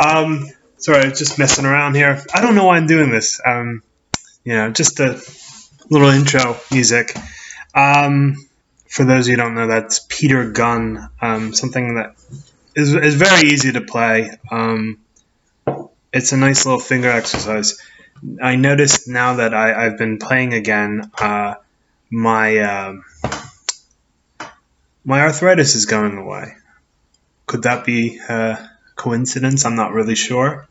Sorry, I was just messing around here. I don't know why I'm doing this. Just a little intro music. Um, for those of you who don't know, that's Peter Gunn. Something that is very easy to play. It's a nice little finger exercise. I noticed now that I've been playing again. My my arthritis is going away. Could that be a coincidence? I'm not really sure.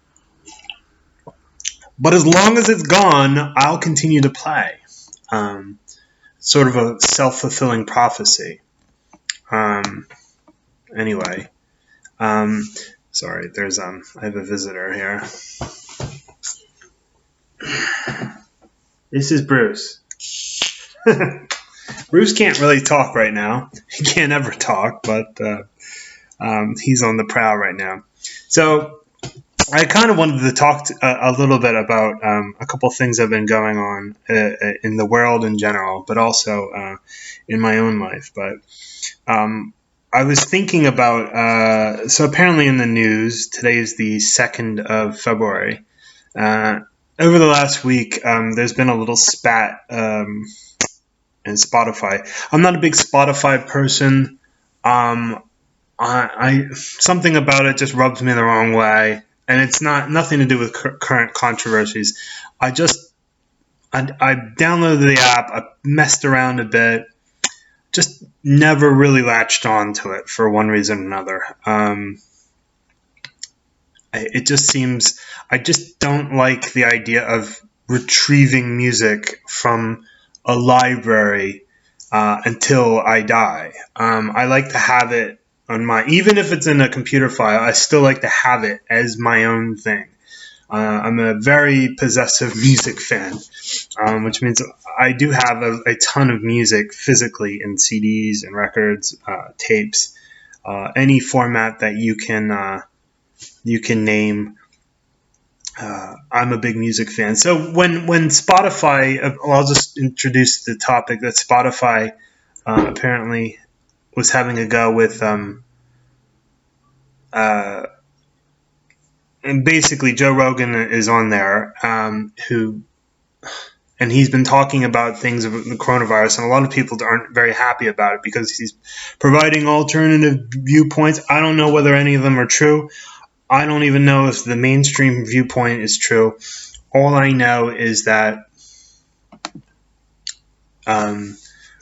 But as long as it's gone, I'll continue to play. Sort of a self-fulfilling prophecy. Anyway, sorry, there's I have a visitor here. This is Bruce. Bruce can't really talk right now. He can't ever talk, but he's on the prowl right now. So I kind of wanted to talk a little bit about a couple things that have been going on in the world in general, but also in my own life. But I was thinking about, so apparently in the news, today is the 2nd of February. Over the last week, there's been a little spat in Spotify. I'm not a big Spotify person. Something about it just rubs me the wrong way. And it's nothing to do with current controversies. I downloaded the app. I messed around a bit. Just never really latched on to it for one reason or another. It just seems I just don't like the idea of retrieving music from a library until I die. I like to have it on even if it's in a computer file, I still like to have it as my own thing. I'm a very possessive music fan, which means I do have a ton of music physically in CDs and records, tapes, any format that you can name. I'm a big music fan. So when Spotify, I'll just introduce the topic that Spotify apparently was having a go with, and basically Joe Rogan is on there, and he's been talking about things of the coronavirus, and a lot of people aren't very happy about it because he's providing alternative viewpoints. I don't know whether any of them are true. I don't even know if the mainstream viewpoint is true. All I know is that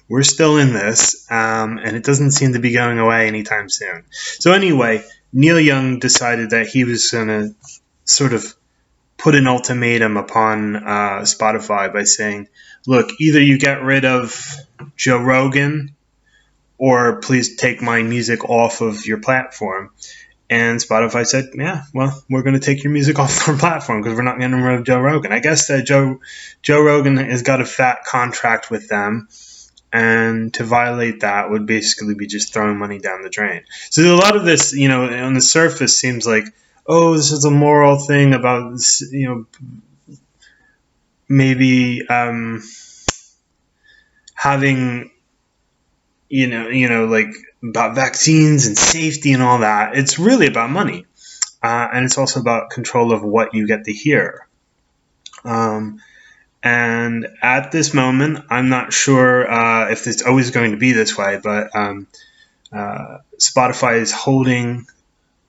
we're still in this, and it doesn't seem to be going away anytime soon. So anyway, Neil Young decided that he was going to sort of put an ultimatum upon Spotify by saying, look, either you get rid of Joe Rogan or please take my music off of your platform. And Spotify said, yeah, well, we're going to take your music off our platform because we're not getting rid of Joe Rogan. I guess that Joe Rogan has got a fat contract with them. And to violate that would basically be just throwing money down the drain. So a lot of this, on the surface seems like, oh, this is a moral thing about, maybe having, like about vaccines and safety and all that. It's really about money. And it's also about control of what you get to hear. And at this moment, I'm not sure if it's always going to be this way, but Spotify is holding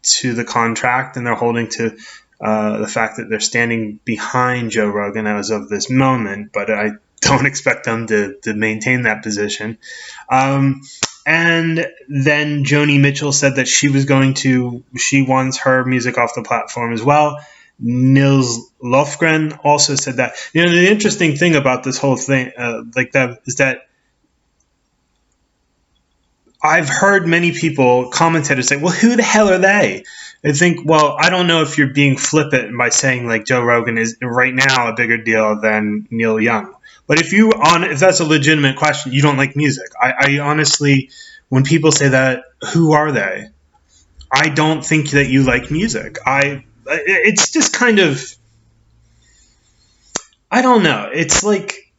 to the contract, and they're holding to the fact that they're standing behind Joe Rogan as of this moment, but I don't expect them to maintain that position. And then Joni Mitchell said that she wants her music off the platform as well. Nils Lofgren also said that. The interesting thing about this whole thing, is that I've heard many people, commentators, say, well, who the hell are they? I think, well, I don't know if you're being flippant by saying like Joe Rogan is right now a bigger deal than Neil Young. But if that's a legitimate question, you don't like music. I honestly, when people say that, who are they? I don't think that you like music. It's just kind of, I don't know. It's like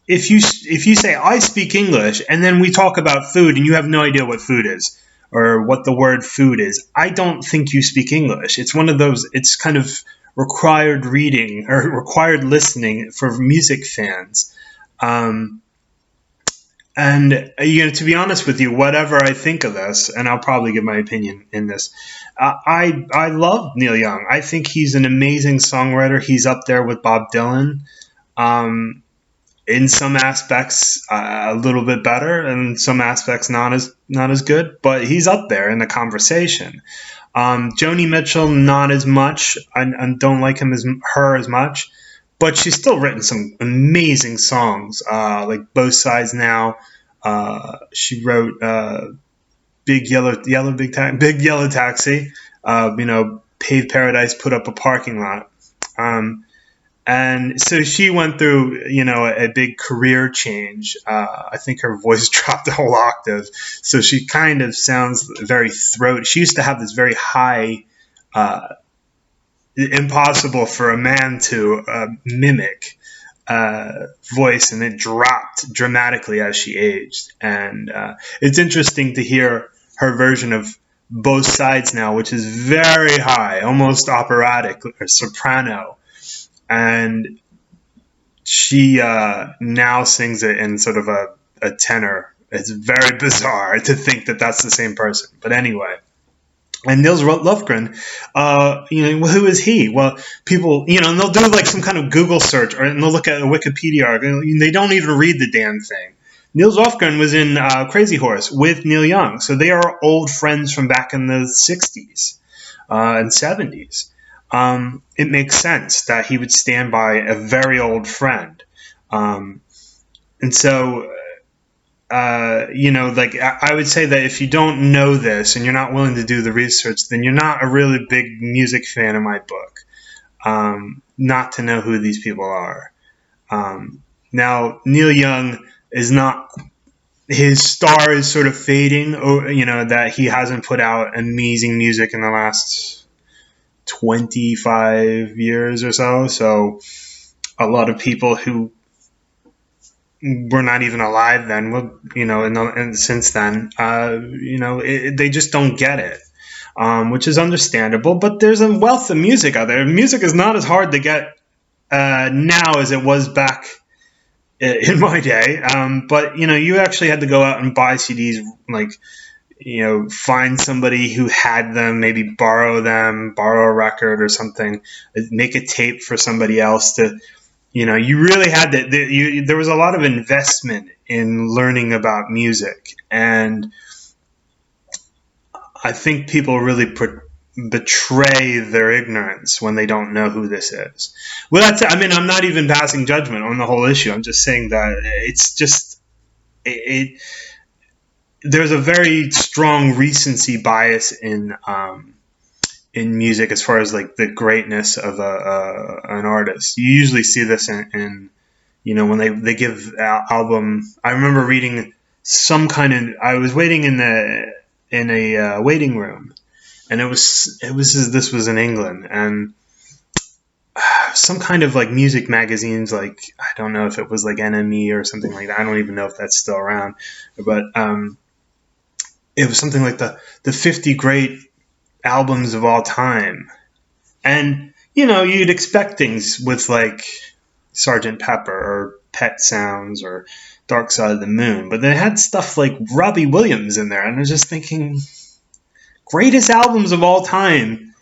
if you say I speak English and then we talk about food and you have no idea what food is, or what the word food is, I don't think you speak English. It's one of those, it's kind of required reading or required listening for music fans. Um, and to be honest with you, whatever I think of this, and I'll probably give my opinion in this, I love Neil Young. I think he's an amazing songwriter. He's up there with Bob Dylan. Um, in some aspects, a little bit better, and some aspects not as good. But he's up there in the conversation. Joni Mitchell, not as much. I don't like her as much, but she's still written some amazing songs, like Both Sides Now. She wrote Big Yellow Taxi. Paved Paradise, Put Up a Parking Lot. And so she went through, a big career change. I think her voice dropped a whole octave, so she kind of sounds very throaty. She used to have this very high, impossible for a man to mimic voice, and it dropped dramatically as she aged. And it's interesting to hear her version of Both Sides Now, which is very high, almost operatic or soprano. And she now sings it in sort of a tenor. It's very bizarre to think that that's the same person. But anyway. And Nils Lofgren, who is he? Well, people, and they'll do like some kind of Google search, and they'll look at a Wikipedia article, and they don't even read the damn thing. Nils Lofgren was in Crazy Horse with Neil Young, so they are old friends from back in the 60s and 70s. It makes sense that he would stand by a very old friend. And so I would say that if you don't know this and you're not willing to do the research, then you're not a really big music fan in my book. Not to know who these people are. Now, Neil Young is not, his star is sort of fading, that he hasn't put out amazing music in the last 25 years or so. So a lot of people who were not even alive then, and since then, they just don't get it, which is understandable. But there's a wealth of music out there. Music is not as hard to get now as it was back in my day. But you actually had to go out and buy CDs, like, find somebody who had them, maybe borrow a record or something, make a tape for somebody else to. You really had to. There was a lot of investment in learning about music, and I think people really betray their ignorance when they don't know who this is. Well, that's it. I mean, I'm not even passing judgment on the whole issue. I'm just saying that it's just there's a very strong recency bias in music as far as like the greatness of an artist. You usually see this in when they give album. I remember reading some kind of. I was waiting in a waiting room, and this was in England, and some kind of like music magazines, like I don't know if it was like NME or something like that. I don't even know if that's still around, but it was something like the 50 great albums of all time. And you'd expect things with like Sgt. Pepper or Pet Sounds or Dark Side of the Moon, but they had stuff like Robbie Williams in there, and I was just thinking, greatest albums of all time.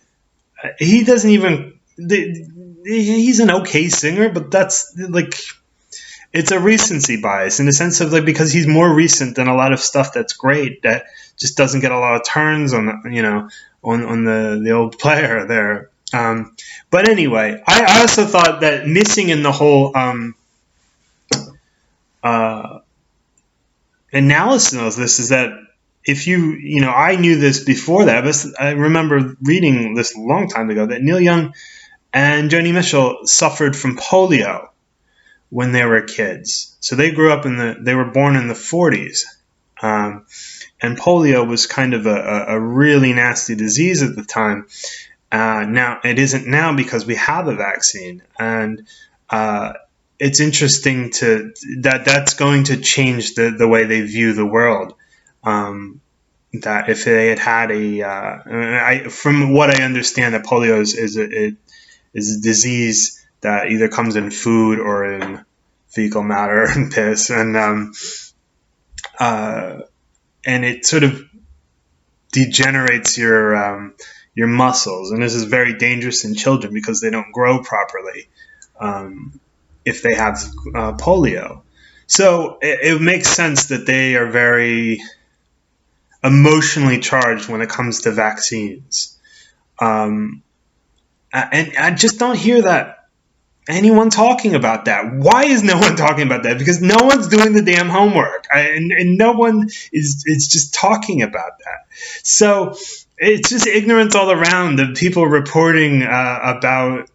He doesn't even. He's an okay singer, but that's like, it's a recency bias in the sense of like, because he's more recent than a lot of stuff that's great that just doesn't get a lot of turns on the old player there. But anyway, I also thought that missing in the whole analysis of this is that if I knew this before that, but I remember reading this a long time ago that Neil Young and Joni Mitchell suffered from polio when they were kids. So they grew up they were born in the 40s. And polio was kind of a really nasty disease at the time. Now it isn't now because we have a vaccine, and it's interesting that's going to change the way they view the world. that if they had had from what I understand, that polio is a disease that either comes in food or in fecal matter and piss, uh, and it sort of degenerates your muscles, and this is very dangerous in children because they don't grow properly um, if they have polio. So it makes sense that they are very emotionally charged when it comes to vaccines. Um, and I just don't hear that anyone talking about that. Why is no one talking about that? Because no one's doing the damn homework, and no one is just talking about that. So it's just ignorance all around. The people reporting about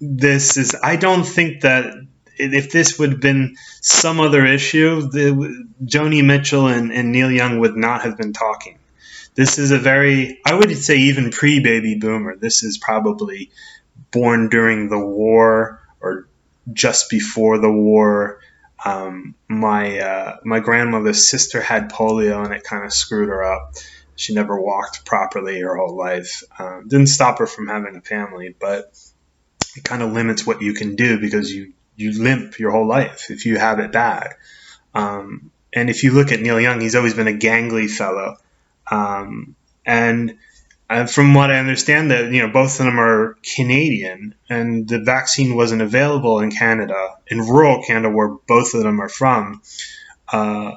this is. I don't think that if this would have been some other issue, Joni Mitchell and Neil Young would not have been talking. This is a very, I would say, even pre-baby boomer. This is probably born during the war or just before the war. My grandmother's sister had polio, and it kind of screwed her up. She never walked properly her whole life. Didn't stop her from having a family, but it kind of limits what you can do because you limp your whole life if you have it bad. And if you look at Neil Young, he's always been a gangly fellow. And from what I understand, that both of them are Canadian, and the vaccine wasn't available in Canada, in rural Canada, where both of them are from, uh,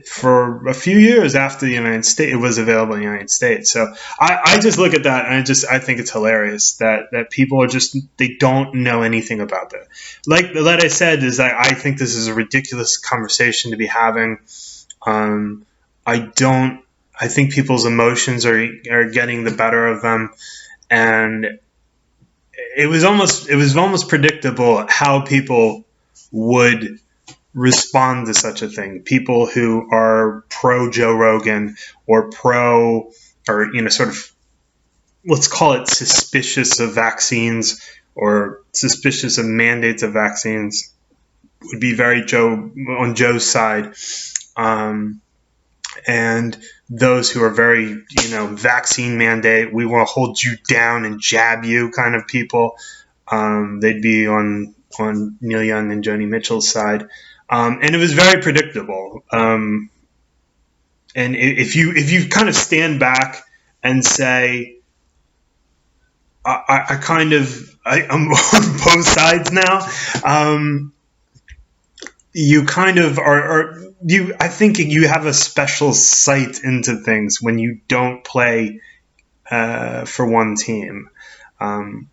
for a few years after the United States, it was available in the United States. So I just look at that and I think it's hilarious that people are just, they don't know anything about that. Like I said, is that I think this is a ridiculous conversation to be having. I don't. I think people's emotions are getting the better of them, and it was almost predictable how people would respond to such a thing. People who are pro Joe Rogan or pro, or sort of, let's call it, suspicious of vaccines or suspicious of mandates of vaccines, would be very on Joe's side. And those who are very, vaccine mandate, we want to hold you down and jab you kind of people, they'd be on Neil Young and Joni Mitchell's side. And it was very predictable. And if you kind of stand back and say, I'm on both sides now. You kind of are you. I think you have a special sight into things when you don't play for one team.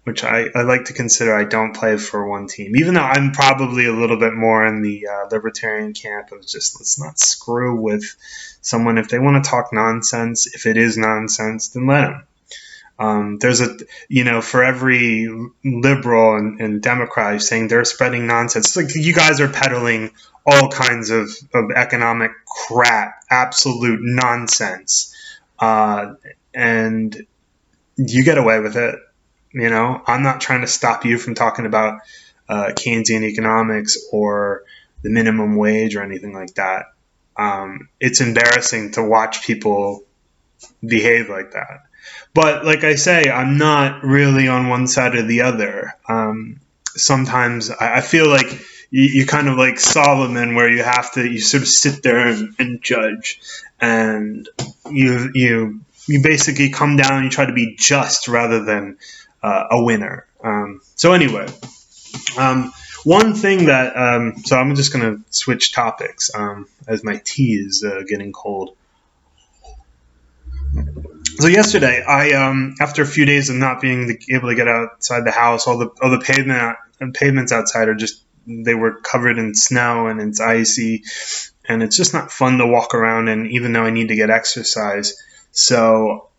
Which I like to consider. I don't play for one team, even though I'm probably a little bit more in the libertarian camp of just, let's not screw with someone. If they want to talk nonsense, if it is nonsense, then let them. There's for every liberal and Democrat saying they're spreading nonsense, it's like you guys are peddling all kinds of economic crap, absolute nonsense, and you get away with it. I'm not trying to stop you from talking about Keynesian economics or the minimum wage or anything like that. It's embarrassing to watch people behave like that. But like I say, I'm not really on one side or the other. Sometimes I feel like you kind of like Solomon, where you sort of sit there and judge, and you basically come down and you try to be just rather than a winner. So anyway, one thing that so I'm just going to switch topics as my tea is getting cold. So yesterday, I after a few days of not being able to get outside the house, all the pavements outside they were covered in snow and it's icy, and it's just not fun to walk around in, even though I need to get exercise. So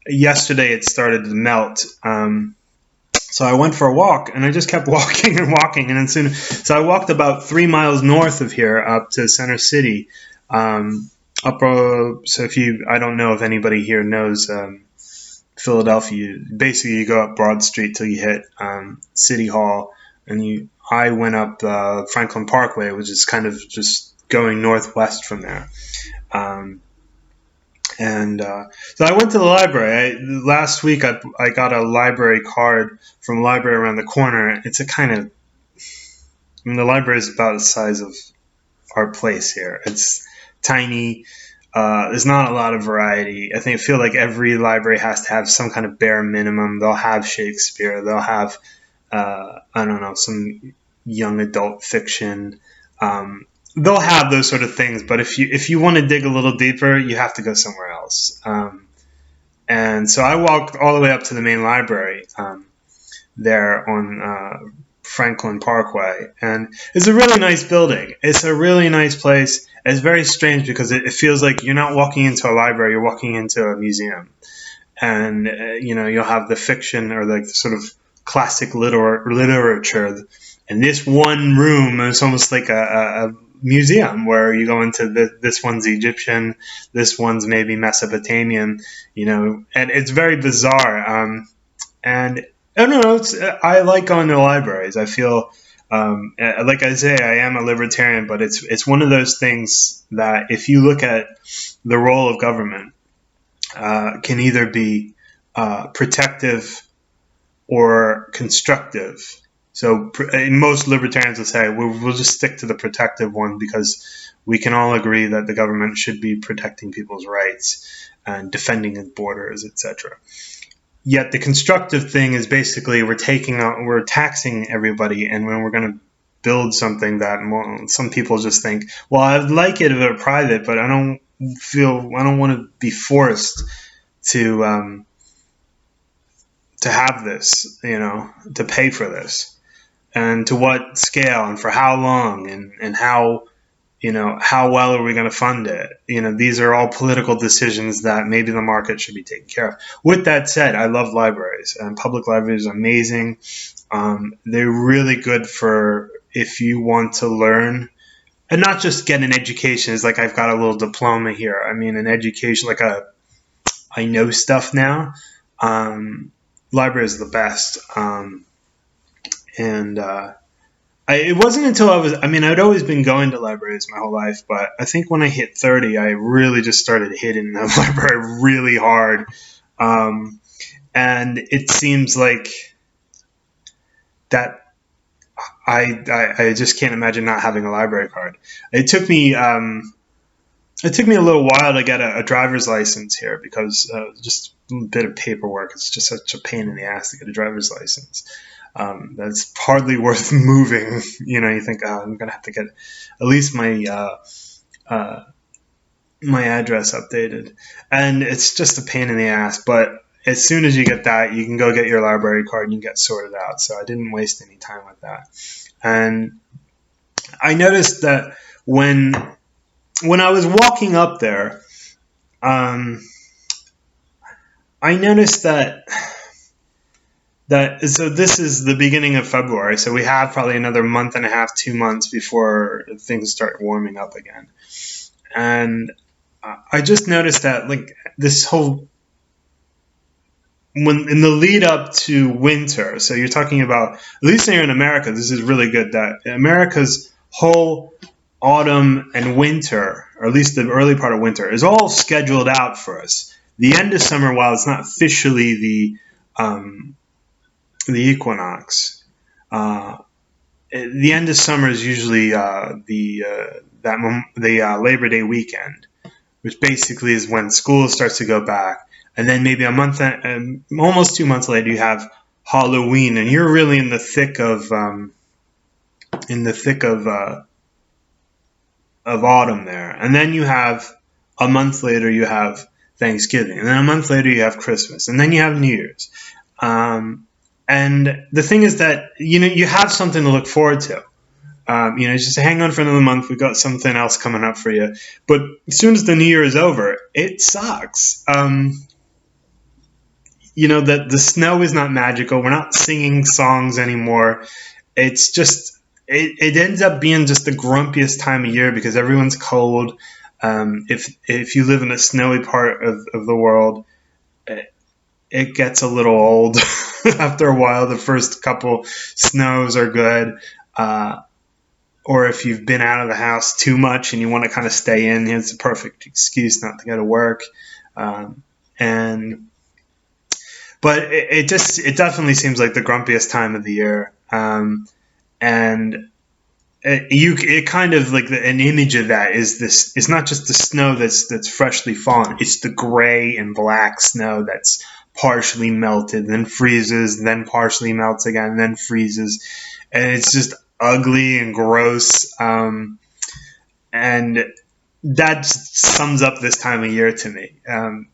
yesterday it started to melt. So I went for a walk, and I just kept walking and walking, and so I walked about 3 miles north of here up to Center City. So I don't know if anybody here knows Philadelphia. Basically, you go up Broad Street till you hit City Hall, and I went up Franklin Parkway, which is kind of just going northwest from there. And so I went to the library. Last week I got a library card from a library around the corner. It's a kind of, I mean, the library is about the size of our place here. It's tiny. There's not a lot of variety. I feel like every library has to have some kind of bare minimum. They'll have Shakespeare. They'll have I don't know, some young adult fiction. They'll have those sort of things, but if you want to dig a little deeper, you have to go somewhere else. And so I walked all the way up to the main library there on Franklin Parkway, and it's a really nice building. It's a really nice place. It's very strange because it feels like you're not walking into a library; you're walking into a museum. And you'll have the fiction or like the sort of classic literature. And this one room is almost like a museum where you go into this one's Egyptian, this one's maybe Mesopotamian, and it's very bizarre. And I don't know, I like going to libraries. I feel, like I say, I am a libertarian, but it's one of those things that if you look at the role of government, can either be protective or constructive. So most libertarians will say we'll just stick to the protective one because we can all agree that the government should be protecting people's rights and defending its borders, etc. Yet the constructive thing is basically we're taxing everybody, and when we're going to build something that some people just think, well, I'd like it if it were private, but I don't want to be forced to have this, to pay for this, and to what scale, and for how long, and how how well are we going to fund it? These are all political decisions that maybe the market should be taking care of. With that said, I love libraries, and public libraries are amazing. They're really good for if you want to learn and not just get an education. It's like I've got a little diploma here. I mean, an education, like I know stuff now. Library is the best. And it wasn't until I'd always been going to libraries my whole life, but I think when I hit 30, I really just started hitting the library really hard. And it seems like that I just can't imagine not having a library card. It took me a little while to get a driver's license here because just a bit of paperwork. It's just such a pain in the ass to get a driver's license. That's hardly worth moving. You think, oh, I'm going to have to get at least my address updated. And it's just a pain in the ass. But as soon as you get that, you can go get your library card and you get sorted out. So I didn't waste any time with that. And I noticed that when I was walking up there, I noticed that so this is the beginning of February, so we have probably another month and a half, 2 months before things start warming up again. And I just noticed that like this whole when in the lead up to winter, so you're talking about, at least here in America, this is really good, that America's whole autumn and winter, or at least the early part of winter, is all scheduled out for us. The end of summer, while it's not officially the equinox, the end of summer is usually the Labor Day weekend, which basically is when school starts to go back, and then maybe a month, almost 2 months later, you have Halloween, and you're really in the thick of autumn there. And then you have a month later, you have Thanksgiving, and then a month later, you have Christmas, and then you have New Year's. And the thing is that you have something to look forward to. Just hang on for another month. We've got something else coming up for you. But as soon as the new year is over, it sucks. That the snow is not magical. We're not singing songs anymore. It's just it ends up being just the grumpiest time of year because everyone's cold. If you live in a snowy part of the world, it gets a little old after a while. The first couple snows are good. Or if you've been out of the house too much and you want to kind of stay in, it's a perfect excuse not to go to work. Um, and but it definitely seems like the grumpiest time of the year. And it kind of like an image of that is this. It's not just the snow that's freshly fallen. It's the gray and black snow that's partially melted, then freezes, then partially melts again, then freezes, and it's just ugly and gross. And that sums up this time of year to me.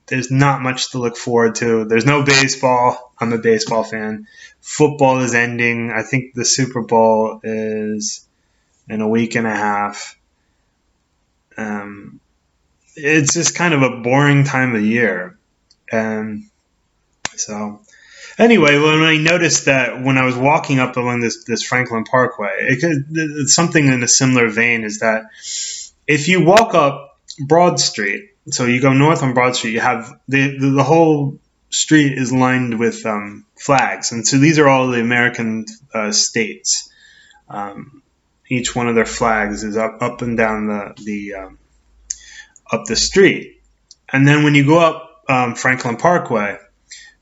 There's not much to look forward to. There's no baseball. I'm a baseball fan. Football is ending. I think the Super Bowl is in a week and a half. It's just kind of a boring time of year. So anyway, when I noticed that when I was walking up along this Franklin Parkway, it's something in a similar vein is that if you walk up Broad Street, so you go north on Broad Street, you have the whole street is lined with flags, and so these are all the American states. Each one of their flags is up and down the up the street, and then when you go up Franklin Parkway,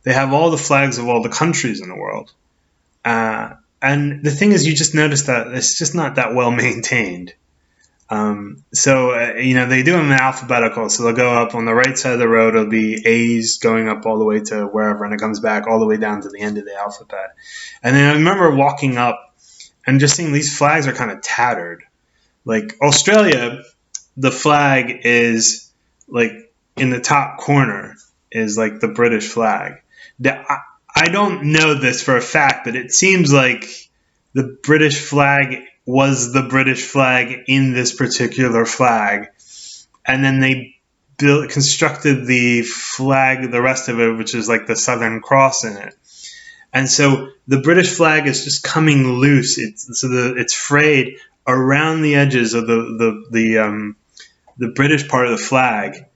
they have all the flags of all the countries in the world. And the thing is, you just notice that it's just not that well maintained. They do them in alphabetical. So they'll go up on the right side of the road. It'll be A's going up all the way to wherever, and it comes back all the way down to the end of the alphabet. And then I remember walking up and just seeing these flags are kind of tattered. Like Australia, the flag is like in the top corner is like the British flag. I don't know this for a fact, but it seems like the British flag was the British flag in this particular flag, and then they constructed the flag, the rest of it, which is like the Southern Cross in it. And so the British flag is just coming loose. It's frayed around the edges of the British part of the flag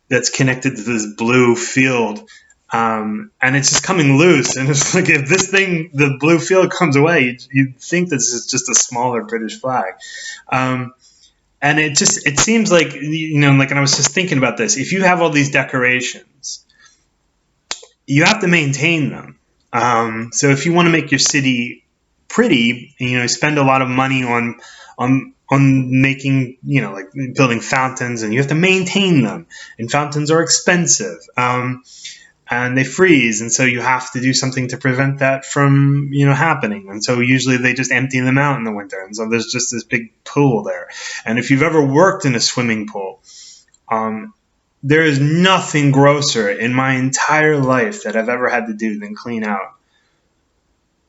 that's connected to this blue field. And it's just coming loose, and it's like if the blue field comes away, you'd think this is just a smaller British flag. And it seems like, like, and I was just thinking about this. If you have all these decorations, you have to maintain them. So if you want to make your city pretty, spend a lot of money on making, like building fountains, and you have to maintain them, and fountains are expensive. And they freeze, and so you have to do something to prevent that from, happening. And so usually they just empty them out in the winter, and so there's just this big pool there. And if you've ever worked in a swimming pool, there is nothing grosser in my entire life that I've ever had to do than clean out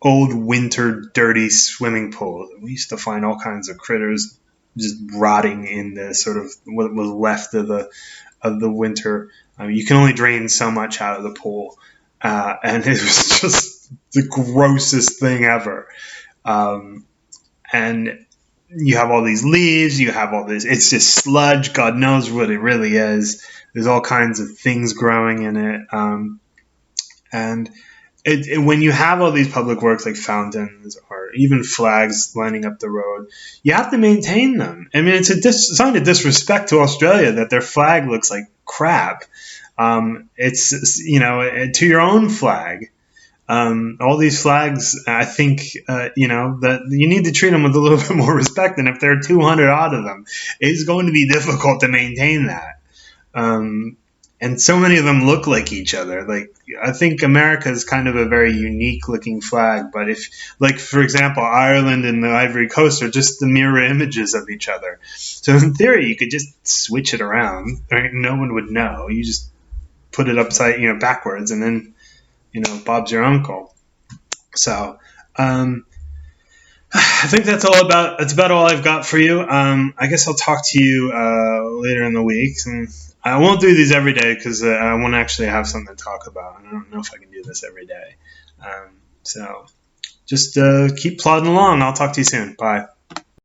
old winter dirty swimming pools. We used to find all kinds of critters just rotting in the sort of what was left of the winter. You can only drain so much out of the pool, and it was just the grossest thing ever. And you have all these leaves, you have all this, it's just sludge, God knows what it really is. There's all kinds of things growing in it. And when you have all these public works like fountains or even flags lining up the road, you have to maintain them. I mean, it's a sign of disrespect to Australia that their flag looks like crap. It's, to your own flag. All these flags, I think, that you need to treat them with a little bit more respect. And if there are 200 odd of them, it's going to be difficult to maintain that. And so many of them look like each other. Like, I think America is kind of a very unique looking flag. But if, like, for example, Ireland and the Ivory Coast are just the mirror images of each other. So in theory, you could just switch it around. Right? No one would know. You just put it upside, backwards, and then, Bob's your uncle. So, I think that's about all I've got for you. I guess I'll talk to you later in the week. And I won't do these every day because I want to actually have something to talk about. And I don't know if I can do this every day. So just keep plodding along. I'll talk to you soon. Bye.